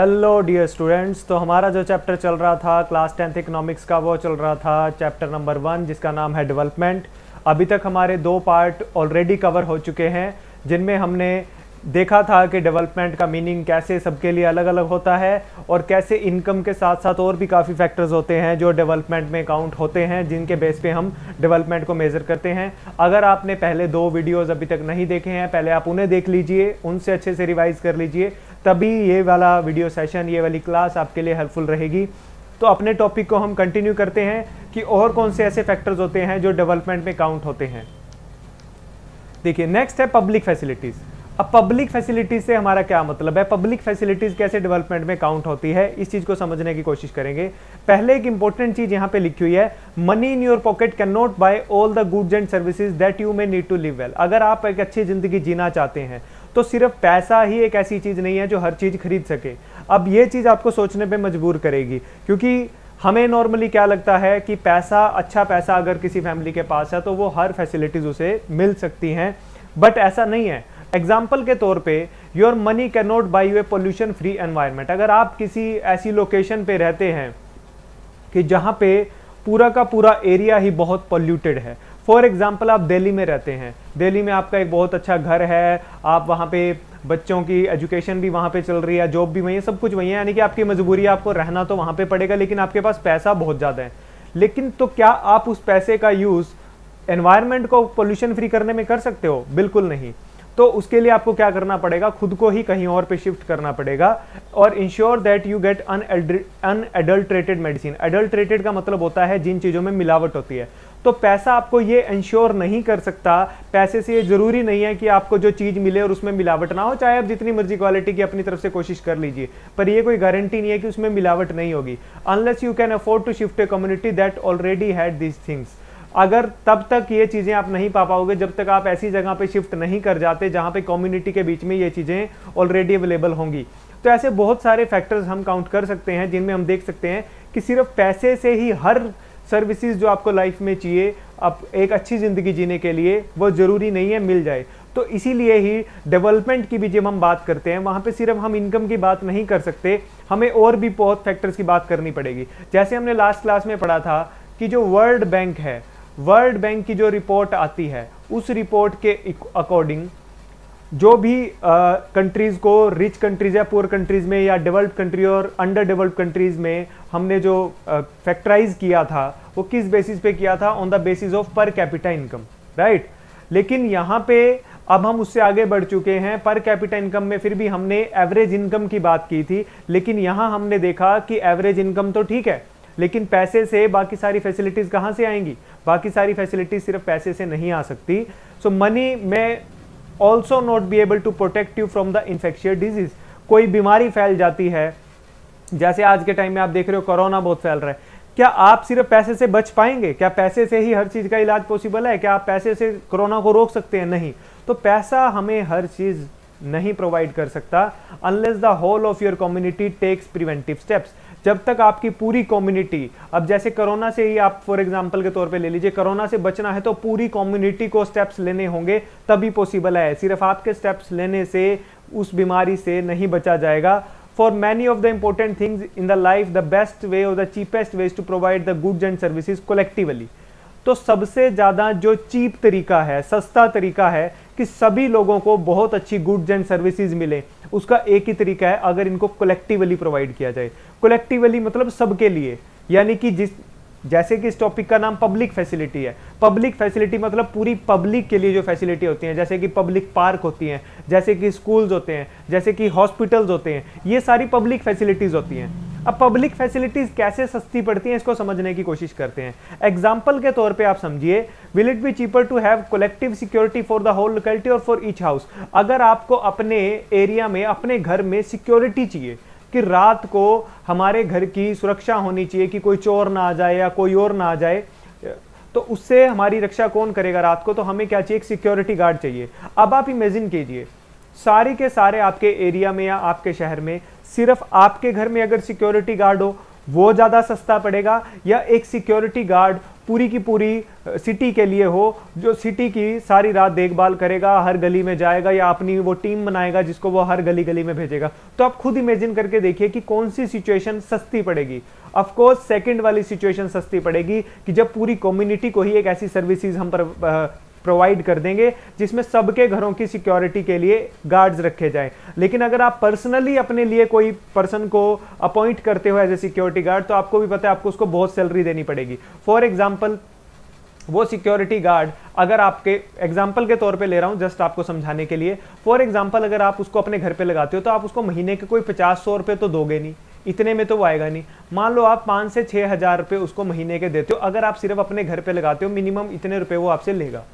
Hello dear students. तो हमारा जो चैप्टर चल रहा था क्लास 10th इकोनॉमिक्स का, वो चल रहा था चैप्टर नंबर 1 जिसका नाम है डेवलपमेंट। अभी तक हमारे 2 पार्ट ऑलरेडी कवर हो चुके हैं, जिनमें हमने देखा था कि डेवलपमेंट का मीनिंग कैसे सबके लिए अलग अलग होता है और कैसे इनकम के साथ साथ और भी काफ़ी फैक्टर्स होते हैं जो डेवलपमेंट में काउंट होते हैं, जिनके बेस पे हम डेवलपमेंट को मेज़र करते हैं। अगर आपने पहले 2 वीडियोस अभी तक नहीं देखे हैं, पहले आप उन्हें देख लीजिए, उनसे अच्छे से रिवाइज कर लीजिए, तभी ये वाला वीडियो सेशन, ये वाली क्लास आपके लिए हेल्पफुल रहेगी। तो अपने टॉपिक को हम कंटिन्यू करते हैं कि और कौन से ऐसे फैक्टर्स होते हैं जो डेवलपमेंट में काउंट होते हैं। देखिए, नेक्स्ट है पब्लिक फैसिलिटीज़। अब पब्लिक फैसिलिटीज से हमारा क्या मतलब है, पब्लिक फैसिलिटीज कैसे डेवलपमेंट में काउंट होती है, इस चीज को समझने की कोशिश करेंगे। पहले एक इंपॉर्टेंट चीज यहां पे लिखी हुई है, money in your pocket can not buy all the goods and services that you may need to live well. अगर आप एक अच्छी जिंदगी जीना चाहते हैं तो सिर्फ पैसा ही एक ऐसी चीज नहीं है जो हर चीज खरीद सके। अब ये चीज आपको सोचने पर मजबूर करेगी, क्योंकि हमें नॉर्मली क्या लगता है कि पैसा, अच्छा पैसा अगर किसी फैमिली के पास है तो वो हर फैसिलिटीज उसे मिल सकती हैं, बट ऐसा नहीं है। एग्जाम्पल के तौर पे, your money can not by U A pollution free environment. अगर आप किसी ऐसी लोकेशन पे रहते हैं कि जहाँ पे पूरा का पूरा एरिया ही बहुत पोल्यूटेड है, फॉर एग्जाम्पल आप दिल्ली में रहते हैं, दिल्ली में आपका एक बहुत अच्छा घर है, आप वहाँ पे बच्चों की एजुकेशन भी वहाँ पे चल रही है, जॉब भी वहीं है, सब कुछ वहीं है, यानी कि आपकी मजबूरी है, आपको रहना तो वहाँ पे पड़ेगा, लेकिन आपके पास पैसा बहुत ज़्यादा है। लेकिन तो क्या आप उस पैसे का यूज़ एनवायरनमेंट को पोल्यूशन फ्री करने में कर सकते हो? बिल्कुल नहीं। तो उसके लिए आपको क्या करना पड़ेगा, खुद को ही कहीं और पे शिफ्ट करना पड़ेगा और ensure that you get unadulterated medicine. Adulterated का मतलब होता है जिन चीज़ों में मिलावट होती है। तो पैसा आपको ये इंश्योर नहीं कर सकता, पैसे से ये जरूरी नहीं है कि आपको जो चीज़ मिले और उसमें मिलावट ना हो, चाहे आप जितनी मर्जी क्वालिटी की अपनी तरफ से कोशिश कर लीजिए, पर ये कोई गारंटी नहीं है कि उसमें मिलावट नहीं होगी। Unless you can afford to shift a community that already had these things. अगर तब तक ये चीज़ें आप नहीं पा पाओगे जब तक आप ऐसी जगह पे शिफ्ट नहीं कर जाते जहाँ पे कम्युनिटी के बीच में ये चीज़ें ऑलरेडी अवेलेबल होंगी। तो ऐसे बहुत सारे फैक्टर्स हम काउंट कर सकते हैं, जिनमें हम देख सकते हैं कि सिर्फ पैसे से ही हर सर्विसेज जो आपको लाइफ में चाहिए आप एक अच्छी ज़िंदगी जीने के लिए, वो ज़रूरी नहीं है मिल जाए। तो इसीलिए ही डेवलपमेंट की भी जब हम बात करते हैं, वहाँ पे सिर्फ हम इनकम की बात नहीं कर सकते, हमें और भी बहुत फैक्टर्स की बात करनी पड़ेगी। जैसे हमने लास्ट क्लास में पढ़ा था कि जो वर्ल्ड बैंक है, वर्ल्ड बैंक की जो रिपोर्ट आती है, उस रिपोर्ट के अकॉर्डिंग जो भी कंट्रीज़ को, रिच कंट्रीज़ या पुअर कंट्रीज़ में या डेवलप्ड कंट्री और अंडर डेवलप्ड कंट्रीज़ में हमने जो फैक्टराइज किया था, वो किस बेसिस पे किया था? On the basis of per capita income, right. लेकिन यहाँ पे अब हम उससे आगे बढ़ चुके हैं। पर कैपिटा इनकम में फिर भी हमने एवरेज इनकम की बात की थी, लेकिन यहाँ हमने देखा कि एवरेज इनकम तो ठीक है, लेकिन पैसे से बाकी सारी फैसिलिटीज कहाँ से आएंगी? बाकी सारी फैसिलिटीज सिर्फ पैसे से नहीं आ सकती। So money may also not be able to protect you from the infectious disease. कोई बीमारी फैल जाती है, जैसे आज के टाइम में आप देख रहे हो कोरोना बहुत फैल रहा है, क्या आप सिर्फ पैसे से बच पाएंगे? क्या पैसे से ही हर चीज का इलाज पॉसिबल है? क्या आप पैसे से कोरोना को रोक सकते हैं? नहीं। तो पैसा हमें हर चीज नहीं प्रोवाइड कर सकता unless the whole of your community takes preventive steps. जब तक आपकी पूरी कम्युनिटी, अब जैसे कोरोना से ही आप फॉर एग्जांपल के तौर पे ले लीजिए, कोरोना से बचना है तो पूरी कम्युनिटी को स्टेप्स लेने होंगे, तभी पॉसिबल है। सिर्फ आपके स्टेप्स लेने से उस बीमारी से नहीं बचा जाएगा। For many of the important things in the life, the best way और the cheapest way to provide the goods and services collectively. तो सबसे ज्यादा जो चीप तरीका है, सस्ता तरीका है कि सभी लोगों को बहुत अच्छी गुड्स एंड सर्विसेज मिले, उसका एक ही तरीका है, अगर इनको कलेक्टिवली प्रोवाइड किया जाए। कलेक्टिवली मतलब सबके लिए, यानी कि जैसे कि इस टॉपिक का नाम पब्लिक फैसिलिटी है। पब्लिक फैसिलिटी मतलब पूरी पब्लिक के लिए जो फैसिलिटी होती हैं, जैसे कि पब्लिक पार्क होती हैं, जैसे कि स्कूल्स होते हैं, जैसे कि हॉस्पिटल्स होते हैं, ये सारी पब्लिक फैसिलिटीज होती हैं। अब पब्लिक फैसिलिटीज कैसे सस्ती पड़ती हैं, इसको समझने की कोशिश करते हैं। एग्जाम्पल के तौर पे आप समझिए, will it be cheaper to have collective security for the whole locality और फॉर ईच हाउस। अगर आपको अपने एरिया में, अपने घर में सिक्योरिटी चाहिए कि रात को हमारे घर की सुरक्षा होनी चाहिए कि कोई चोर ना आ जाए या कोई और ना आ जाए, तो उससे हमारी रक्षा कौन करेगा रात को? तो हमें क्या चाहिए? एक सिक्योरिटी गार्ड चाहिए। अब आप इमेजिन कीजिए, सारे के सारे आपके एरिया में या आपके शहर में सिर्फ आपके घर में अगर सिक्योरिटी गार्ड हो, वो ज्यादा सस्ता पड़ेगा, या एक सिक्योरिटी गार्ड पूरी की पूरी सिटी के लिए हो, जो सिटी की सारी रात देखभाल करेगा, हर गली में जाएगा या अपनी वो टीम बनाएगा जिसको वो हर गली गली में भेजेगा। तो आप खुद इमेजिन करके देखिए कि कौन सी सिचुएशन सस्ती पड़ेगी। ऑफ कोर्स सेकंड वाली सिचुएशन सस्ती पड़ेगी कि जब पूरी कम्युनिटी को ही एक ऐसी सर्विसेज हम प्रोवाइड कर देंगे जिसमें सबके घरों की सिक्योरिटी के लिए गार्ड्स रखे जाएं। लेकिन अगर आप पर्सनली अपने लिए कोई पर्सन को अपॉइंट करते हो एज ए सिक्योरिटी गार्ड, तो आपको भी पता है आपको उसको बहुत सैलरी देनी पड़ेगी। फॉर एग्जाम्पल, वो सिक्योरिटी गार्ड अगर आपके एग्जाम्पल के तौर पे ले रहा हूं जस्ट आपको समझाने के लिए, फॉर एग्जाम्पल अगर आप उसको अपने घर पे लगाते हो तो आप उसको महीने के कोई 50-100 रुपए तो दोगे नहीं, इतने में तो वो आएगा नहीं। मान लो आप 5 से 6 हजार रुपए उसको महीने के देते हो, अगर आप सिर्फ अपने घर पे लगाते हो मिनिमम इतने रुपए वो आपसे लेगा।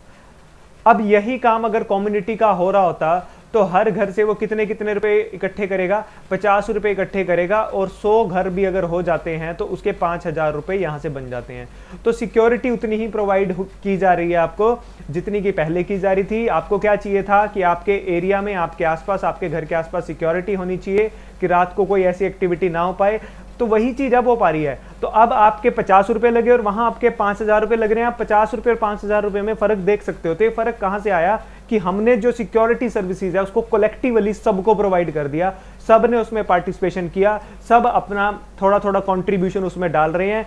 अब यही काम अगर कम्युनिटी का हो रहा होता तो हर घर से वो कितने कितने रुपए इकट्ठे करेगा, 50 रुपए इकट्ठे करेगा, और 100 घर भी अगर हो जाते हैं तो उसके 5,000 रुपए यहां से बन जाते हैं। तो सिक्योरिटी उतनी ही प्रोवाइड की जा रही है आपको जितनी की पहले की जा रही थी। आपको क्या चाहिए था कि आपके एरिया में, आपके आसपास, आपके घर के आसपास सिक्योरिटी होनी चाहिए कि रात को कोई ऐसी एक्टिविटी ना हो पाए। तो वही चीज अब हो पा रही है। तो अब आपके 50 रुपए लगे और वहां आपके 5,000 रुपए लग रहे हैं। आप 50 रुपए और 5,000 रुपए में फर्क देख सकते हो। तो ये फर्क कहां से आया कि हमने जो सिक्योरिटी सर्विसेज है उसको कलेक्टिवली सबको प्रोवाइड कर दिया, सब ने उसमें पार्टिसिपेशन किया, सब अपना थोड़ा थोड़ा कंट्रीब्यूशन उसमें डाल रहे हैं।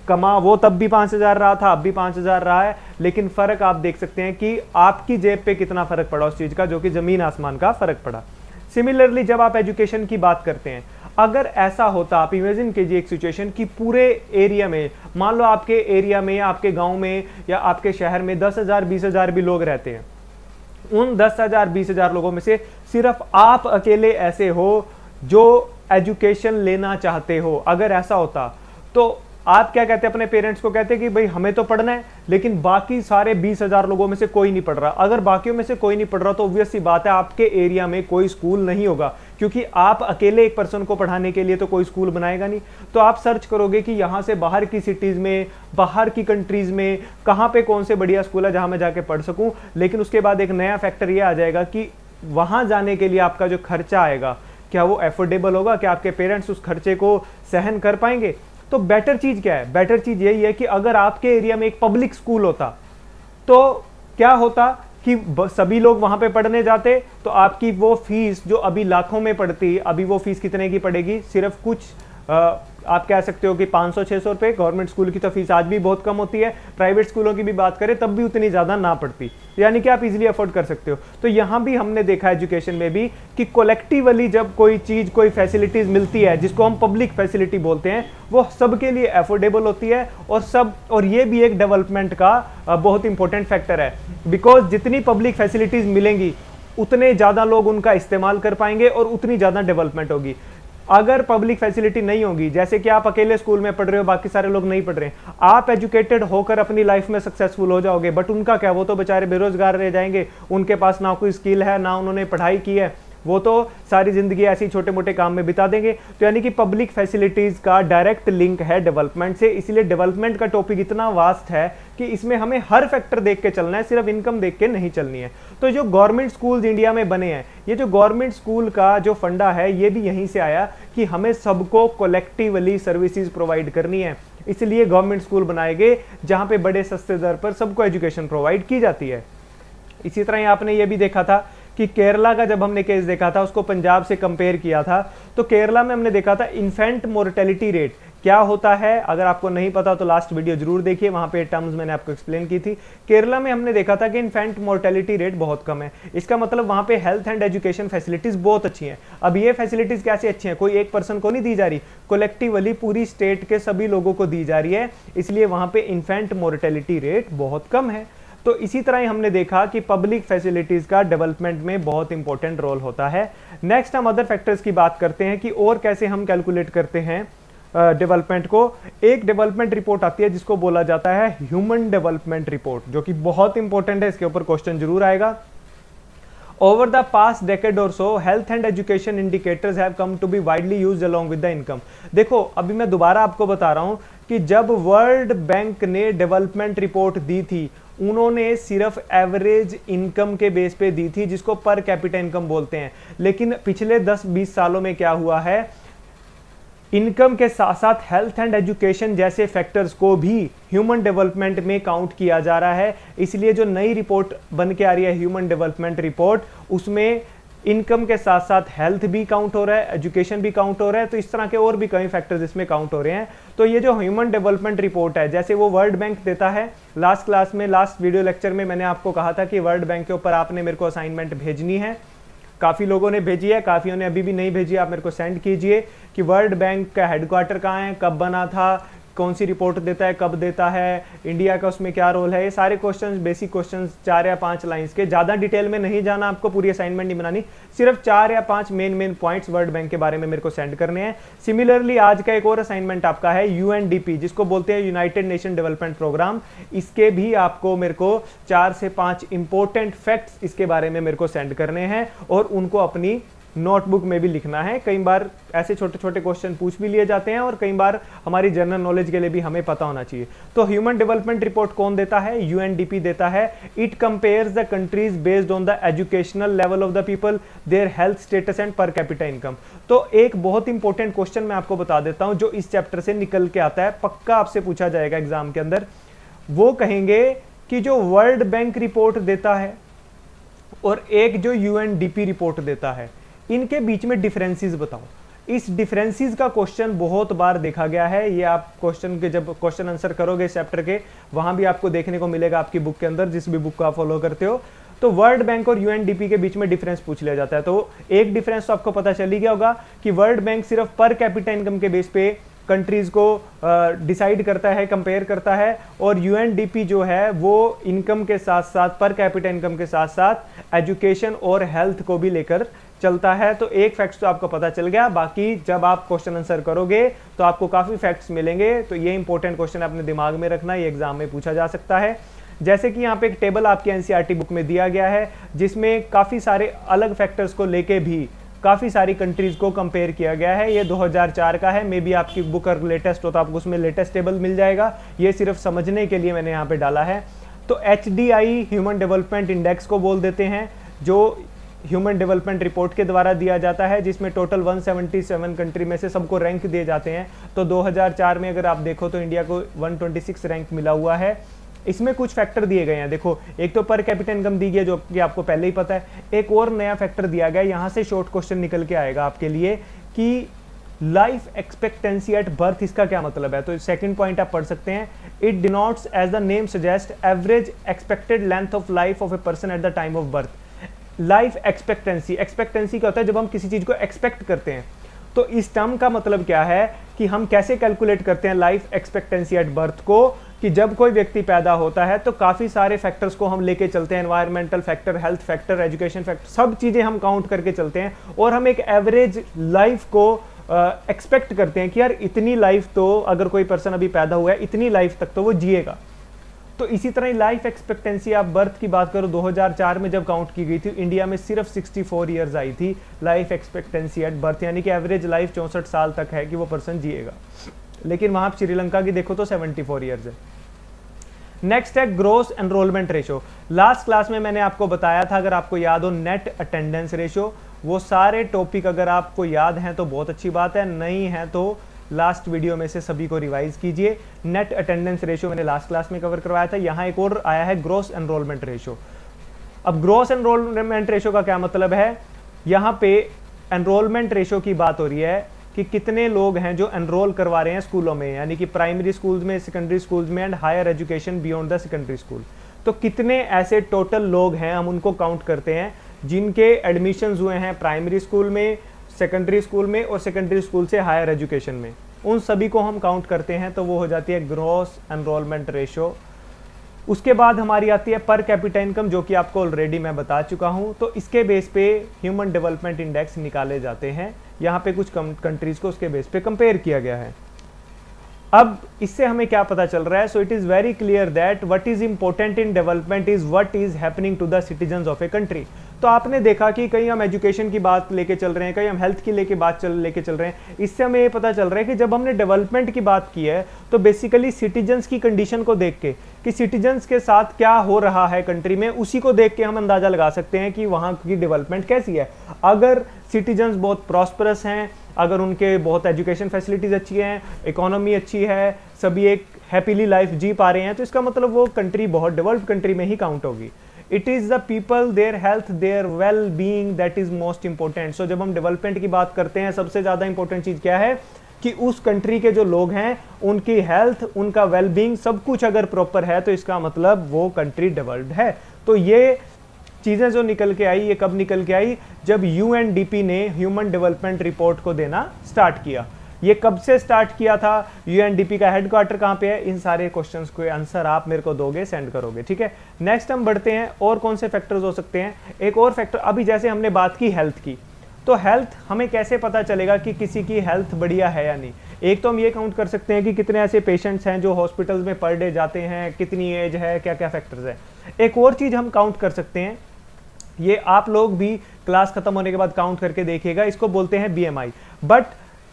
कमा वो तब भी 5,000 रहा था, अब भी 5,000 रहा है, लेकिन फर्क आप देख सकते हैं कि आपकी जेब पे कितना फर्क पड़ा उस चीज का, जो कि जमीन आसमान का फर्क पड़ा। सिमिलरली जब आप एजुकेशन की बात करते हैं, अगर ऐसा होता, आप इमेजिन कीजिए एक सिचुएशन कि पूरे एरिया में, मान लो आपके एरिया में, आपके गांव में या आपके शहर में 10,000 20,000 भी लोग रहते हैं। उन 10,000 20,000 लोगों में से सिर्फ आप अकेले ऐसे हो जो एजुकेशन लेना चाहते हो। अगर ऐसा होता तो आप क्या कहते अपने पेरेंट्स को, कहते कि भाई हमें तो पढ़ना है, लेकिन बाकी सारे 20,000 लोगों में से कोई नहीं पढ़ रहा। अगर बाकियों में से कोई नहीं पढ़ रहा तो ऑब्वियस सी बात है आपके एरिया में कोई स्कूल नहीं होगा, क्योंकि आप अकेले एक पर्सन को पढ़ाने के लिए तो कोई स्कूल बनाएगा नहीं। तो आप सर्च करोगे कि यहां से बाहर की सिटीज में, बाहर की कंट्रीज में कहां पे कौन से बढ़िया स्कूल है जहां मैं जाके पढ़ सकूं। लेकिन उसके बाद एक नया फैक्टर यह आ जाएगा कि वहां जाने के लिए आपका जो खर्चा आएगा, क्या वो एफोर्डेबल होगा, क्या आपके पेरेंट्स उस खर्चे को सहन कर पाएंगे। तो बेटर चीज क्या है, बेटर चीज यही है कि अगर आपके एरिया में एक पब्लिक स्कूल होता तो क्या होता कि सभी लोग वहां पे पढ़ने जाते, तो आपकी वो फीस जो अभी लाखों में पड़ती, अभी वो फीस कितने की पड़ेगी, सिर्फ कुछ आप कह सकते हो कि 500-600 रुपए। गवर्नमेंट स्कूल की तो फीस आज भी बहुत कम होती है, प्राइवेट स्कूलों की भी बात करें तब भी उतनी ज्यादा ना पड़ती, यानी कि आप इजीली अफोर्ड कर सकते हो। तो यहां भी हमने देखा एजुकेशन में भी कि कलेक्टिवली जब कोई चीज, कोई फैसिलिटीज मिलती है जिसको हम पब्लिक फैसिलिटी बोलते हैं, वो सबके लिए अफोर्डेबल होती है। और ये भी एक डेवलपमेंट का बहुत इंपॉर्टेंट फैक्टर है, बिकॉज जितनी पब्लिक फैसिलिटीज मिलेंगी उतने ज्यादा लोग उनका इस्तेमाल कर पाएंगे और उतनी ज्यादा डेवलपमेंट होगी। अगर पब्लिक फैसिलिटी नहीं होगी, जैसे कि आप अकेले स्कूल में पढ़ रहे हो, बाकी सारे लोग नहीं पढ़ रहे हैं, आप एजुकेटेड होकर अपनी लाइफ में सक्सेसफुल हो जाओगे, बट उनका क्या, वो तो बेचारे बेरोजगार रह जाएंगे, उनके पास ना कोई स्किल है, ना उन्होंने पढ़ाई की है, वो तो सारी जिंदगी ऐसी छोटे मोटे काम में बिता देंगे। तो यानी कि पब्लिक फैसिलिटीज का डायरेक्ट लिंक है डेवलपमेंट से। इसलिए डेवलपमेंट का टॉपिक इतना वास्ट है कि इसमें हमें हर फैक्टर देख के चलना है, सिर्फ इनकम देख के नहीं चलनी है। तो जो गवर्नमेंट स्कूल्स इंडिया में बने हैं, ये जो गवर्नमेंट स्कूल का जो फंडा है, ये भी यहीं से आया कि हमें सबको कलेक्टिवली सर्विसेज प्रोवाइड करनी है। इसलिए गवर्नमेंट स्कूल बनाए गए जहां पे बड़े सस्ते दर पर सबको एजुकेशन प्रोवाइड की जाती है। इसी तरह आपने ये भी देखा था कि केरला का जब हमने केस देखा था, उसको पंजाब से कंपेयर किया था, तो केरला में हमने देखा था इन्फेंट मोर्टेलिटी रेट क्या होता है। अगर आपको नहीं पता तो लास्ट वीडियो जरूर देखिए, वहां पे टर्म्स मैंने आपको एक्सप्लेन की थी। केरला में हमने देखा था कि इन्फेंट मोर्टेलिटी रेट बहुत कम है। इसका मतलब वहां पे हेल्थ एंड एजुकेशन फैसिलिटीज बहुत अच्छी हैं। अब ये फैसिलिटीज कैसे अच्छी हैं, कोई एक पर्सन को नहीं दी जा रही, कलेक्टिवली पूरी स्टेट के सभी लोगों को दी जा रही है, इसलिए वहां पे इन्फेंट मोर्टेलिटी रेट बहुत कम है। तो इसी तरह ही हमने देखा कि पब्लिक फैसिलिटीज का डेवलपमेंट में बहुत इंपॉर्टेंट रोल होता है। नेक्स्ट हम अदर फैक्टर्स की बात करते हैं कि और कैसे हम कैलकुलेट करते हैं डेवलपमेंट को। एक डेवलपमेंट रिपोर्ट आती है जिसको बोला जाता है ह्यूमन डेवलपमेंट रिपोर्ट, जो कि बहुत इंपॉर्टेंट है, इसके ऊपर क्वेश्चन जरूर आएगा। Over the past decade or so, health and education indicators have come to be widely used along with the income. देखो अभी मैं दोबारा आपको बता रहा हूं कि जब वर्ल्ड बैंक ने डेवलपमेंट रिपोर्ट दी थी, उन्होंने सिर्फ एवरेज इनकम के बेस पे दी थी, जिसको पर कैपिटा इनकम बोलते हैं। लेकिन पिछले 10-20 सालों में क्या हुआ है, इनकम के साथ साथ हेल्थ एंड एजुकेशन जैसे फैक्टर्स को भी ह्यूमन डेवलपमेंट में काउंट किया जा रहा है। इसलिए जो नई रिपोर्ट बन के आ रही है ह्यूमन डेवलपमेंट रिपोर्ट, उसमें इनकम के साथ साथ हेल्थ भी काउंट हो रहा है, एजुकेशन भी काउंट हो रहा है, तो इस तरह के और भी कई फैक्टर्स इसमें काउंट हो रहे हैं। तो ये जो ह्यूमन डेवलपमेंट रिपोर्ट है, जैसे वो वर्ल्ड बैंक देता है, लास्ट क्लास में लास्ट वीडियो लेक्चर में मैंने आपको कहा था कि वर्ल्ड बैंक के ऊपर आपने मेरे को असाइनमेंट भेजनी है। काफ़ी लोगों ने भेजी है, काफ़ियों ने अभी भी नहीं भेजी, आप मेरे को सेंड कीजिए कि वर्ल्ड बैंक का हेडक्वार्टर कहाँ है, कब बना था, कौन सी रिपोर्ट देता है, कब देता है, इंडिया का उसमें क्या रोल है। ये सारे क्वेश्चंस, बेसिक क्वेश्चंस 4 या 5 लाइंस के, ज़्यादा डिटेल में नहीं जाना, आपको पूरी असाइनमेंट नहीं बनानी, सिर्फ 4 या 5 मेन पॉइंट्स वर्ल्ड बैंक के बारे में मेरे को सेंड करने हैं। सिमिलरली आज का एक और असाइनमेंट आपका है यूएनडीपी, जिसको बोलते हैं यूनाइटेड नेशन डेवलपमेंट प्रोग्राम। इसके भी आपको मेरे को 4 से 5 इंपॉर्टेंट फैक्ट्स इसके बारे में मेरे को सेंड करने हैं और उनको अपनी नोटबुक में भी लिखना है। कई बार ऐसे छोटे छोटे क्वेश्चन पूछ भी लिए जाते हैं और कई बार हमारी जनरल नॉलेज के लिए भी हमें पता होना चाहिए। तो ह्यूमन डेवलपमेंट रिपोर्ट कौन देता है? यूएनडीपी देता है। It compares the countries based on the educational level of the people, their health status and per capita income. तो एक बहुत इंपॉर्टेंट क्वेश्चन मैं आपको बता देता हूं जो इस चैप्टर से निकल के आता है, पक्का आपसे पूछा जाएगा एग्जाम के अंदर। वो कहेंगे कि जो वर्ल्ड बैंक रिपोर्ट देता है और एक जो यूएनडीपी रिपोर्ट देता है, इनके बीच में डिफरेंसेस बताओ। इस डिफरेंसेस का क्वेश्चन बहुत बार देखा गया है। ये आप क्वेश्चन के जब क्वेश्चन आंसर करोगे इस चैप्टर के, वहां भी आपको देखने को मिलेगा आपकी बुक के अंदर, जिस भी बुक को आप फॉलो करते हो। तो वर्ल्ड बैंक और यूएनडीपी के बीच में डिफरेंस पूछ लिया जाता है। तो एक डिफरेंस तो आपको पता चल ही गया होगा कि वर्ल्ड बैंक सिर्फ पर कैपिटा इनकम के बेस पे कंट्रीज को डिसाइड करता है, कंपेयर करता है, और यूएनडीपी जो है वो इनकम के साथ साथ, पर कैपिटा इनकम के साथ साथ एजुकेशन और हेल्थ को भी लेकर चलता है। तो एक फैक्ट्स तो आपको पता चल गया। बाकी जब आप क्वेश्चन आंसर करोगे तो आपको काफी फैक्ट्स मिलेंगे। तो ये इंपॉर्टेंट क्वेश्चन अपने दिमाग में रखना, ये एग्जाम में पूछा जा सकता है। जैसे कि यहाँ पे एक टेबल आपकी एनसीईआरटी बुक में दिया गया है, जिसमें काफी सारे अलग फैक्टर्स को लेके भी काफी सारी कंट्रीज को कंपेयर किया गया है। ये 2004 का है, मे बी आपकी बुक अगर लेटेस्ट हो तो आपको उसमें लेटेस्ट टेबल मिल जाएगा। ये सिर्फ समझने के लिए मैंने यहाँ पे डाला है। तो HDI ह्यूमन डेवलपमेंट इंडेक्स को बोल देते हैं, जो ह्यूमन डेवलपमेंट रिपोर्ट के द्वारा दिया जाता है, जिसमें टोटल 177 कंट्री में से सबको रैंक दिए जाते हैं। तो 2004 में अगर आप देखो तो इंडिया को 126 रैंक मिला हुआ है। इसमें कुछ फैक्टर दिए गए हैं। देखो, एक तो पर कैपिटा इनकम दी गई है जो कि आपको पहले ही पता है। एक और नया फैक्टर दिया गया है, यहाँ से शॉर्ट क्वेश्चन निकल के आएगा आपके लिए कि लाइफ एक्सपेक्टेंसी एट बर्थ, इसका क्या मतलब है? तो सेकंड पॉइंट आप पढ़ सकते हैं, it denotes as the name suggest average expected length of life of a person at the time of birth. Life expectancy, expectancy क्या होता है? जब हम किसी चीज को एक्सपेक्ट करते हैं। तो इस टर्म का मतलब क्या है कि हम कैसे कैलकुलेट करते हैं लाइफ एक्सपेक्टेंसी एट बर्थ को, कि जब कोई व्यक्ति पैदा होता है तो काफी सारे फैक्टर्स को हम लेके चलते हैं, environmental factor, health factor, education factor, सब चीजें हम काउंट करके चलते हैं और हम एक एवरेज लाइफ को एक्सपेक्ट करते हैं कि यार इतनी लाइफ तो, अगर कोई पर्सन अभी पैदा हुआ है इतनी लाइफ तक तो वो जिएगा। तो इसी तरह लाइफ एक्सपेक्टेंसी आप बर्थ की बात करो, 2004 में जब काउंट की गई थी, इंडिया में सिर्फ 64 ईयर्स आई थी लाइफ एक्सपेक्टेंसी एट बर्थ, यानी कि एवरेज लाइफ 64 साल तक है कि वो पर्सन जिएगा। लेकिन वहां श्रीलंका की देखो तो 74 ईयर्स है। नेक्स्ट है gross enrolment ratio. Last class में मैंने आपको बताया था, अगर आपको याद हो, नेट अटेंडेंस रेशो। वो सारे टॉपिक अगर आपको याद हैं तो बहुत अच्छी बात है, नहीं है तो लास्ट वीडियो में से सभी को रिवाइज कीजिए। नेट अटेंडेंस रेशो मैंने लास्ट क्लास में कवर करवाया था। यहाँ एक और आया है ग्रॉस एनरोलमेंट रेशो। अब ग्रॉस एनरोलमेंट रेशो का क्या मतलब है? यहाँ पे एनरोलमेंट रेशो की बात हो रही है कि कितने लोग हैं जो एनरोल करवा रहे हैं स्कूलों में, यानी कि प्राइमरी स्कूल्स में, सेकेंडरी स्कूल्स में and higher education beyond the secondary school. तो कितने ऐसे टोटल लोग हैं, हम उनको काउंट करते हैं जिनके एडमिशंस हुए हैं प्राइमरी स्कूल में, सेकेंडरी स्कूल में और सेकेंडरी स्कूल से हायर एजुकेशन में, उन सभी को हम काउंट करते हैं। तो वो हो जाती है ग्रॉस एनरोलमेंट रेशो। उसके बाद हमारी आती है पर कैपिटा इनकम, जो कि आपको ऑलरेडी मैं बता चुका हूं। तो इसके बेस पे ह्यूमन डेवलपमेंट इंडेक्स निकाले जाते हैं। यहाँ पे कुछ कंट्रीज को उसके बेस पे कंपेयर किया गया है। अब इससे हमें क्या पता चल रहा है? So it is very clear that what is important in development is what is happening to the citizens of a country. तो आपने देखा कि कहीं हम एजुकेशन की बात लेके चल रहे हैं, कहीं हम हेल्थ की लेके चल रहे हैं, इससे हमें ये पता चल रहा है कि जब हमने डेवलपमेंट की बात की है तो बेसिकली सिटीजन्स की कंडीशन को देख के कि सिटीजन्स के साथ क्या हो रहा है कंट्री में, उसी को देख के हम अंदाजा लगा सकते हैं कि वहाँ की डेवलपमेंट कैसी है। अगर सिटीजन्स बहुत प्रॉस्परस हैं, अगर उनके बहुत एजुकेशन फैसिलिटीज अच्छी हैं, इकोनॉमी अच्छी है, सभी एक हैप्पीली लाइफ जी पा रहे हैं, तो इसका मतलब वो कंट्री बहुत डेवलप्ड कंट्री में ही काउंट होगी। It is the people, their health, their well being that is most important. So जब हम डेवलपमेंट की बात करते हैं, सबसे ज़्यादा इंपॉर्टेंट चीज़ क्या है कि उस कंट्री के जो लोग हैं उनकी हेल्थ, उनका वेल बीइंग, सब कुछ अगर प्रॉपर है तो इसका मतलब वो कंट्री डेवलप्ड है। तो ये चीज़ें जो निकल के आई, ये कब निकल के आई? जब यूएनडीपी ने ह्यूमन डेवलपमेंट रिपोर्ट को देना स्टार्ट किया। ये कब से स्टार्ट किया था? यूएनडीपी का हेडक्वार्टर कहाँ पे है? इन सारे क्वेश्चंस को आंसर आप मेरे को दोगे, सेंड करोगे, ठीक है। नेक्स्ट हम बढ़ते हैं, और कौन से फैक्टर्स हो सकते हैं। एक और फैक्टर, अभी जैसे हमने बात की हेल्थ की, तो हेल्थ हमें कैसे पता चलेगा कि किसी की हेल्थ बढ़िया है या नहीं? एक तो हम ये काउंट कर सकते हैं कि कितने ऐसे पेशेंट्स हैं जो हॉस्पिटल्स में पर डे जाते हैं, कितनी एज है, क्या क्या फैक्टर्स है। एक और चीज़ हम काउंट कर सकते हैं, ये आप लोग भी क्लास खत्म होने के बाद काउंट करके देखिएगा, इसको बोलते हैं बीएमआई। बट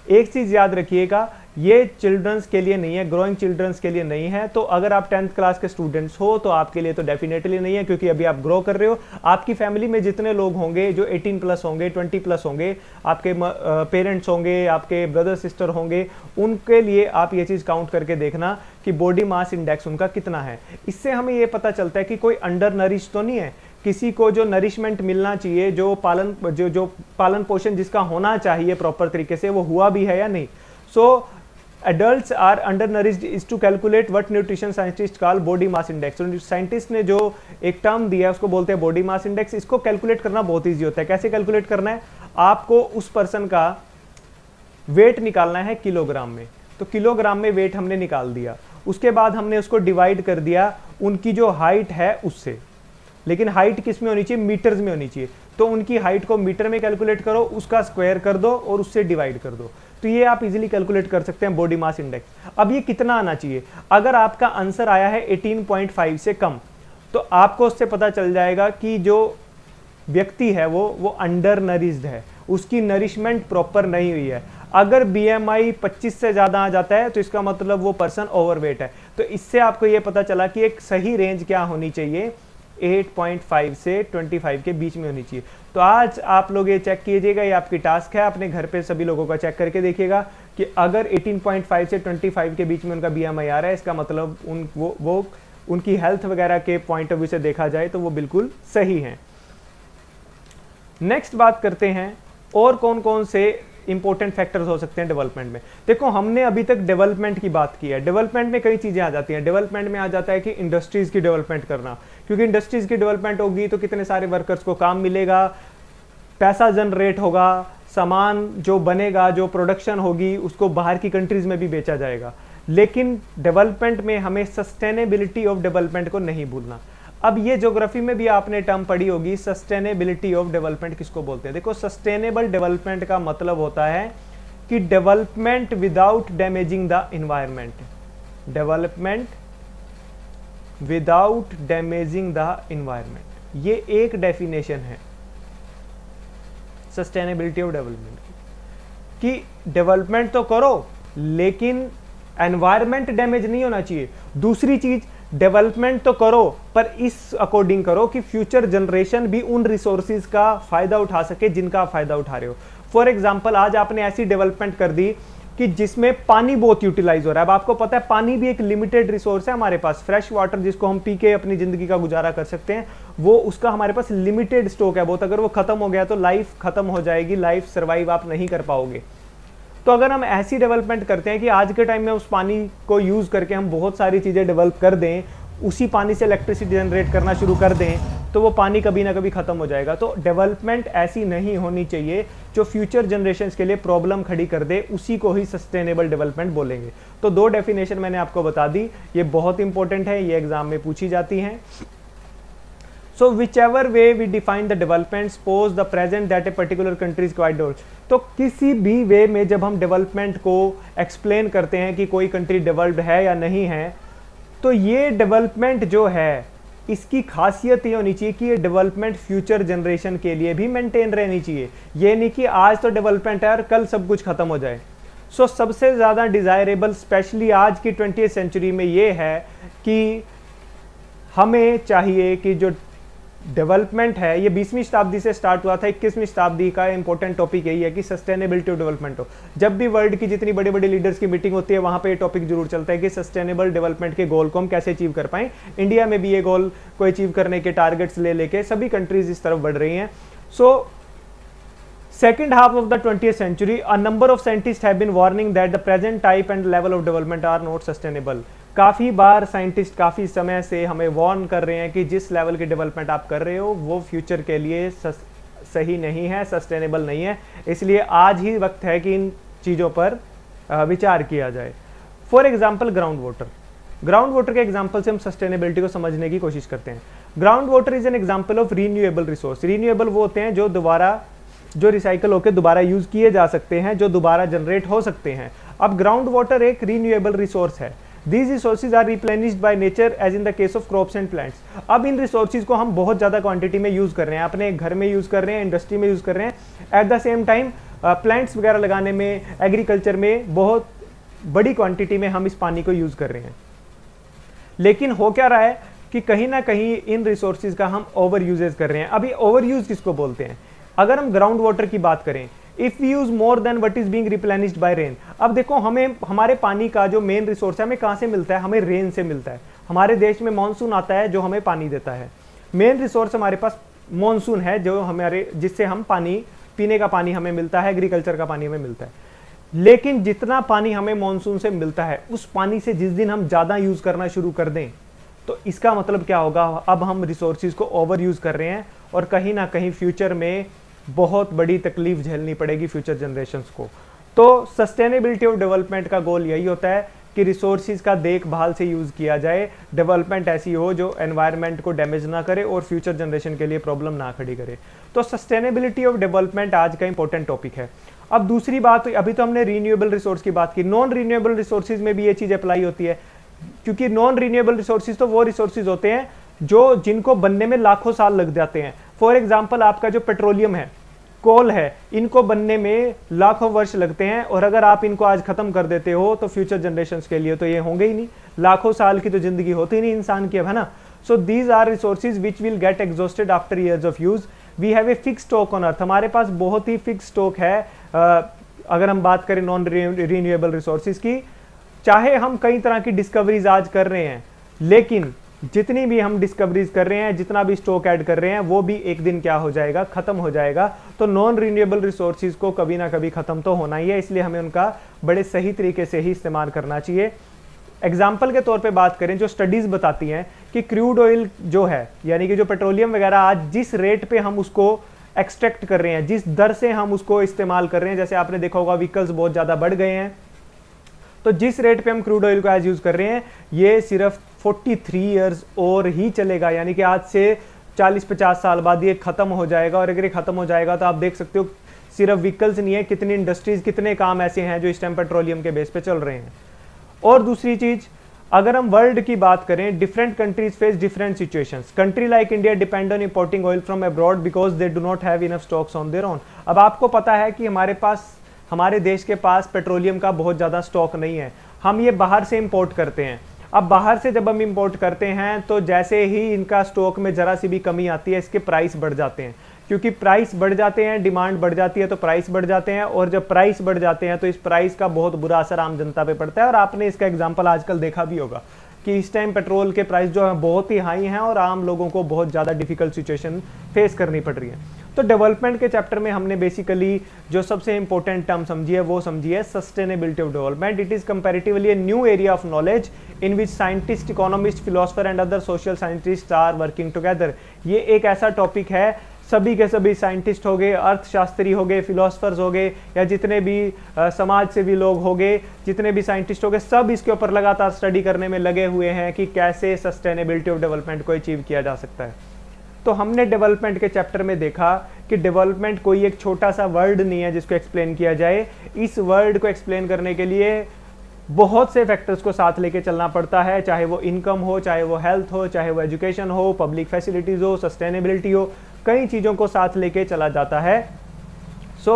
एक चीज याद रखिएगा, ये चिल्ड्रंस के लिए नहीं है, ग्रोइंग चिल्ड्रंस के लिए नहीं है। तो अगर आप 10th क्लास के स्टूडेंट्स हो तो आपके लिए तो डेफिनेटली नहीं है, क्योंकि अभी आप ग्रो कर रहे हो। आपकी फैमिली में जितने लोग होंगे जो 18 प्लस होंगे, 20 प्लस होंगे, आपके पेरेंट्स होंगे, आपके ब्रदर सिस्टर होंगे, उनके लिए आप ये चीज़ काउंट करके देखना कि बॉडी मास इंडेक्स उनका कितना है। इससे हमें ये पता चलता है कि कोई अंडर नरिश तो नहीं है, किसी को जो नरिशमेंट मिलना चाहिए, जो पालन पोषण जिसका होना चाहिए प्रॉपर तरीके से, वो हुआ भी है या नहीं। So adults are under nourished is to calculate what nutrition scientist call body mass index. Scientist ने जो एक टर्म दिया है उसको बोलते हैं बॉडी मास इंडेक्स। इसको कैलकुलेट करना बहुत ईजी होता है। कैसे कैलकुलेट करना है? आपको उस पर्सन का वेट निकालना है किलोग्राम में, तो किलोग्राम में वेट हमने निकाल दिया, उसके बाद हमने उसको डिवाइड कर दिया उनकी जो हाइट है उससे। लेकिन हाइट किस में होनी चाहिए? मीटर्स में होनी चाहिए। तो उनकी हाइट को मीटर में कैलकुलेट करो, उसका स्क्वायर कर दो और उससे डिवाइड कर दो, तो ये आप इजीली कैलकुलेट कर सकते हैं बॉडी मास इंडेक्स। अब ये कितना आना चाहिए? अगर आपका आंसर आया है 18.5 से कम, तो आपको उससे पता चल जाएगा कि जो व्यक्ति है वो अंडर नरिश्ड है, उसकी नरिशमेंट प्रॉपर नहीं हुई है। अगर बीएमआई 25 से ज़्यादा आ जाता है तो इसका मतलब वो पर्सन ओवरवेट है। तो इससे आपको ये पता चला कि एक सही रेंज क्या होनी चाहिए, 8.5 से 25 के बीच में होनी चाहिए। तो आज आप लोग ये चेक कीजिएगा, ये आपकी टास्क है, अपने घर पे सभी लोगों का चेक करके देखिएगा कि अगर 18.5 से 25 के बीच में उनका बीएमआई आ रहा है, इसका मतलब वो उनकी हेल्थ वगैरह के पॉइंट ऑफ व्यू से देखा जाए तो वो बिल्कुल सही है। नेक्स्ट बात करते हैं और कौन कौन से इंपॉर्टेंट फैक्टर्स हो सकते हैं डेवलपमेंट में। देखो, हमने अभी तक डेवलपमेंट की बात की है। डेवलपमेंट में कई चीजें आ जाती हैं। डेवलपमेंट में आ जाता है कि इंडस्ट्रीज की डेवलपमेंट करना, क्योंकि इंडस्ट्रीज की डेवलपमेंट होगी तो कितने सारे वर्कर्स को काम मिलेगा, पैसा जनरेट होगा, सामान जो बनेगा, जो प्रोडक्शन होगी, उसको बाहर की कंट्रीज में भी बेचा जाएगा। लेकिन डेवलपमेंट में हमें सस्टेनेबिलिटी ऑफ डेवलपमेंट को नहीं भूलना। अब ये ज्योग्राफी में भी आपने टर्म पढ़ी होगी, सस्टेनेबिलिटी ऑफ डेवलपमेंट किसको बोलते हैं। देखो, सस्टेनेबल डेवलपमेंट का मतलब होता है कि development without damaging the environment. Development without damaging the environment, ये एक डेफिनेशन है सस्टेनेबिलिटी ऑफ डेवलपमेंट की। डेवलपमेंट तो करो लेकिन एनवायरनमेंट डैमेज नहीं होना चाहिए। दूसरी चीज, डेवलपमेंट तो करो पर इस अकॉर्डिंग करो कि फ्यूचर जनरेशन भी उन रिसोर्सेज का फायदा उठा सके जिनका आप फायदा उठा रहे हो। फॉर एग्जांपल, आज आपने ऐसी डेवलपमेंट कर दी कि जिसमें पानी बहुत यूटिलाइज हो रहा है। अब आपको पता है पानी भी एक लिमिटेड रिसोर्स है हमारे पास। फ्रेश वाटर जिसको हम पी के अपनी जिंदगी का गुजारा कर सकते हैं, वो उसका हमारे पास लिमिटेड स्टॉक है बहुत। अगर वो खत्म हो गया तो लाइफ खत्म हो जाएगी, लाइफ सर्वाइव आप नहीं कर पाओगे। तो अगर हम ऐसी डेवलपमेंट करते हैं कि आज के टाइम में उस पानी को यूज करके हम बहुत सारी चीजें डेवलप कर दें, उसी पानी से इलेक्ट्रिसिटी जनरेट करना शुरू कर दें, तो वो पानी कभी ना कभी खत्म हो जाएगा। तो डेवलपमेंट ऐसी नहीं होनी चाहिए जो फ्यूचर जनरेशंस के लिए प्रॉब्लम खड़ी कर दे, उसी को ही सस्टेनेबल डेवलपमेंट बोलेंगे। तो दो डेफिनेशन मैंने आपको बता दी, ये बहुत इंपॉर्टेंट है, ये एग्जाम में पूछी जाती हैं। So whichever way we define the development, suppose the present that a particular country is quite developed. तो किसी भी वे में जब हम डेवलपमेंट को एक्सप्लेन करते हैं कि कोई कंट्री डेवलप्ड है या नहीं है, तो ये डेवलपमेंट जो है इसकी खासियत ये होनी चाहिए कि ये डेवलपमेंट फ्यूचर जनरेशन के लिए भी मेंटेन रहनी चाहिए। ये नहीं कि आज तो डेवलपमेंट है और कल सब कुछ खत्म हो जाए। सो सबसे ज़्यादा डिज़ायरेबल स्पेशली आज की 20वीं सेंचुरी में ये है कि हमें चाहिए कि जो डेवलपमेंट है, ये 20वीं शताब्दी से स्टार्ट हुआ था, 21वीं शताब्दी का इंपॉर्टेंट टॉपिक यही है कि सस्टेनेबिलिटी ऑफ डेवलपमेंट हो। जब भी वर्ल्ड की जितनी बड़ी बड़ी लीडर्स की मीटिंग होती है वहाँ पे ये टॉपिक जरूर चलता है कि सस्टेनेबल डेवलपमेंट के गोल को हम कैसे अचीव कर पाएं। इंडिया में भी ये गोल को अचीव करने के टारगेट्स ले लेके सभी कंट्रीज इस तरफ बढ़ रही हैं। सो second half of the 20th century, a number of scientists have been warning that the present type and level of development are not sustainable. काफ़ी बार साइंटिस्ट काफ़ी समय से हमें वार्न कर रहे हैं कि जिस लेवल की डेवलपमेंट आप कर रहे हो वो फ्यूचर के लिए सही नहीं है, सस्टेनेबल नहीं है। इसलिए आज ही वक्त है कि इन चीज़ों पर विचार किया जाए। फॉर एग्जाम्पल ग्राउंड वाटर के एग्जाम्पल से हम सस्टेनेबिलिटी को समझने की कोशिश करते हैं। Ground water is an example of renewable resource. Renewable वो होते हैं जो रिसाइकल होकर दोबारा यूज किए जा सकते हैं, जो दोबारा जनरेट हो सकते हैं। अब ग्राउंड वाटर एक रीन्यूएबल रिसोर्स है। These resources are replenished by nature as in the case of crops and plants. अब इन रिसोर्सेज को हम बहुत ज़्यादा क्वांटिटी में यूज़ कर रहे हैं, अपने घर में यूज़ कर रहे हैं, इंडस्ट्री में यूज़ कर रहे हैं। At the same time plants वगैरह लगाने में, एग्रीकल्चर में बहुत बड़ी क्वांटिटी में हम इस पानी को यूज़ कर रहे हैं। लेकिन हो क्या रहा है कि कहीं ना कहीं इन रिसोर्सेज का हम ओवर यूजेज कर रहे हैं। अभी ओवर यूज किसको बोलते हैं? अगर हम ग्राउंड वाटर की बात करें, if we use more than what is being replenished by rain. अब देखो, हमें हमारे पानी का जो मेन रिसोर्स है हमें कहाँ से मिलता है? हमें रेन से मिलता है। हमारे देश में मानसून आता है जो हमें पानी देता है। मेन रिसोर्स हमारे पास मानसून है जो हमारे, जिससे हम पानी, पीने का पानी हमें मिलता है, एग्रीकल्चर का पानी हमें मिलता है। लेकिन जितना पानी हमें मानसून से मिलता है उस पानी से जिस दिन हम ज़्यादा यूज़ करना शुरू कर दें तो इसका मतलब क्या होगा? अब हम रिसोर्सेज को ओवर यूज़ कर रहे हैं और कहीं ना कहीं फ्यूचर में बहुत बड़ी तकलीफ झेलनी पड़ेगी फ्यूचर जनरेशन्स को। तो सस्टेनेबिलिटी ऑफ डेवलपमेंट का गोल यही होता है कि रिसोर्सेज का देखभाल से यूज़ किया जाए, डेवलपमेंट ऐसी हो जो एनवायरनमेंट को डैमेज ना करे और फ्यूचर जनरेशन के लिए प्रॉब्लम ना खड़ी करे। तो सस्टेनेबिलिटी ऑफ डेवलपमेंट आज का इंपॉर्टेंट टॉपिक है। अब दूसरी बात, अभी तो हमने रीन्यूएबल रिसोर्स की बात की, नॉन रीन्यूएबल रिसोर्सेज में भी ये चीज़ अप्लाई होती है, क्योंकि नॉन रीन्यूएबल रिसोर्सेज तो वो रिसोर्सेज होते हैं जो जिनको बनने में लाखों साल लग जाते हैं। फॉर एग्जाम्पल, आपका जो पेट्रोलियम है, कोल है, इनको बनने में लाखों वर्ष लगते हैं और अगर आप इनको आज खत्म कर देते हो तो फ्यूचर जनरेशन्स के लिए तो ये होंगे ही नहीं। लाखों साल की तो जिंदगी होती नहीं इंसान की, अब है ना। So these are resources which will get exhausted after years of use. We have a fix stock on earth. हमारे पास बहुत ही फिक्स स्टॉक है। अगर हम बात करें नॉन रीन्यूएबल रिसोर्सेज की, चाहे हम कई तरह की डिस्कवरीज आज कर रहे हैं, लेकिन जितनी भी हम डिस्कवरीज कर रहे हैं, जितना भी स्टॉक ऐड कर रहे हैं, वो भी एक दिन क्या हो जाएगा? खत्म हो जाएगा। तो नॉन रीन्यूएबल रिसोर्सेज को कभी ना कभी खत्म तो होना ही है, इसलिए हमें उनका बड़े सही तरीके से ही इस्तेमाल करना चाहिए। एग्जाम्पल के तौर पे बात करें, जो स्टडीज बताती हैं कि क्रूड ऑयल जो है, यानी कि जो पेट्रोलियम वगैरह, आज जिस रेट पे हम उसको एक्सट्रैक्ट कर रहे हैं, जिस दर से हम उसको इस्तेमाल कर रहे हैं, जैसे आपने देखा होगा व्हीकल्स बहुत ज़्यादा बढ़ गए हैं, तो जिस रेट पे हम क्रूड ऑयल को आज यूज़ कर रहे हैं, ये सिर्फ 43 ईयर्स और ही चलेगा। यानी कि आज से 40-50 साल बाद ये खत्म हो जाएगा। और अगर ये खत्म हो जाएगा तो आप देख सकते हो सिर्फ व्हीकल्स नहीं है, कितनी इंडस्ट्रीज, कितने काम ऐसे हैं जो इस टाइम पेट्रोलियम के बेस पे चल रहे हैं। और दूसरी चीज, अगर हम वर्ल्ड की बात करें, different countries face different situations. Country like India depend on importing oil from abroad because they do not have enough stocks on their own. अब आपको पता है कि हमारे देश के पास पेट्रोलियम का बहुत ज़्यादा स्टॉक नहीं है, हम ये बाहर से इंपोर्ट करते हैं। अब बाहर से जब हम इंपोर्ट करते हैं तो जैसे ही इनका स्टॉक में ज़रा सी भी कमी आती है, इसके प्राइस बढ़ जाते हैं। क्योंकि प्राइस बढ़ जाते हैं, डिमांड बढ़ जाती है तो प्राइस बढ़ जाते हैं, और जब प्राइस बढ़ जाते हैं तो इस प्राइस का बहुत बुरा असर आम जनता पे पड़ता है। और आपने इसका एग्जाम्पल आजकल देखा भी होगा कि इस टाइम पेट्रोल के प्राइस जो है बहुत ही हाई हैं और आम लोगों को बहुत ज़्यादा डिफिकल्ट सिचुएशन फेस करनी पड़ रही है। तो डेवलपमेंट के चैप्टर में हमने बेसिकली जो सबसे इंपॉर्टेंट टर्म समझी है वो समझी है sustainability of development. It is comparatively a new area of knowledge in which scientist, economist, philosopher and other social scientist are working together. ये एक ऐसा टॉपिक है, सभी के सभी साइंटिस्ट हो गए, अर्थशास्त्री हो गए, फिलोसफर्स हो गए, या जितने भी समाज से भी लोग हो गए, जितने भी साइंटिस्ट हो गए, सब इसके ऊपर लगातार स्टडी करने में लगे हुए हैं कि कैसे सस्टेनेबिलिटी ऑफ डेवलपमेंट को अचीव किया जा सकता है। तो हमने डेवलपमेंट के चैप्टर में देखा कि डेवलपमेंट कोई एक छोटा सा वर्ड नहीं है जिसको एक्सप्लेन किया जाए। इस वर्ड को एक्सप्लेन करने के लिए बहुत से फैक्टर्स को साथ लेके चलना पड़ता है, चाहे वो इनकम हो, चाहे वो हेल्थ हो, चाहे वो एजुकेशन हो, पब्लिक फैसिलिटीज़ हो, सस्टेनेबिलिटी हो, कई चीज़ों को साथ लेके चला जाता है। So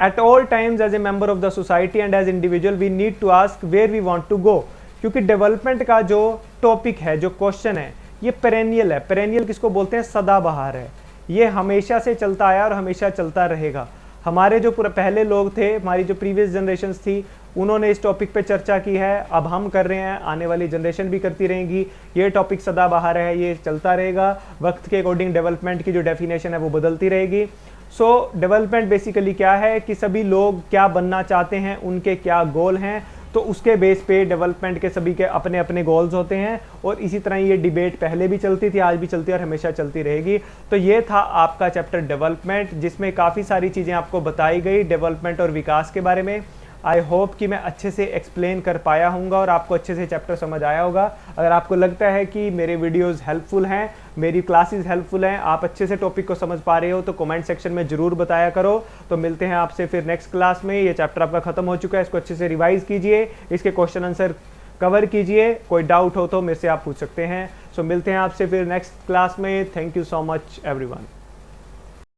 at all times as a member of the society and as individual we need to ask where we want to go, क्योंकि डेवलपमेंट का जो टॉपिक है, जो क्वेश्चन है, ये पेरेनियल है। पेरेनियल किसको बोलते हैं? सदाबहार है। ये हमेशा से चलता आया और हमेशा चलता रहेगा। हमारे जो पहले लोग थे, हमारी जो प्रीवियस जनरेशन्स थी, उन्होंने इस टॉपिक पे चर्चा की है, अब हम कर रहे हैं, आने वाली जनरेशन भी करती रहेंगी। ये टॉपिक सदाबहार है, ये चलता रहेगा। वक्त के अकॉर्डिंग डेवलपमेंट की जो डेफिनेशन है वो बदलती रहेगी। सो डेवलपमेंट बेसिकली क्या है कि सभी लोग क्या बनना चाहते हैं, उनके क्या गोल हैं, तो उसके बेस पे डेवलपमेंट के सभी के अपने अपने गोल्स होते हैं। और इसी तरह ये डिबेट पहले भी चलती थी, आज भी चलती है और हमेशा चलती रहेगी। तो ये था आपका चैप्टर डेवलपमेंट, जिसमें काफ़ी सारी चीज़ें आपको बताई गई डेवलपमेंट और विकास के बारे में। आई होप कि मैं अच्छे से एक्सप्लेन कर पाया हूँगा और आपको अच्छे से चैप्टर समझ आया होगा। अगर आपको लगता है कि मेरे वीडियोस हेल्पफुल हैं, मेरी क्लासेस हेल्पफुल हैं, आप अच्छे से टॉपिक को समझ पा रहे हो, तो कमेंट सेक्शन में ज़रूर बताया करो। तो मिलते हैं आपसे फिर नेक्स्ट क्लास में। ये चैप्टर आपका ख़त्म हो चुका है, इसको अच्छे से रिवाइज़ कीजिए, इसके क्वेश्चन आंसर कवर कीजिए। कोई डाउट हो तो मेरे से आप पूछ सकते हैं। सो मिलते हैं आपसे फिर नेक्स्ट क्लास में। Thank you so much everyone.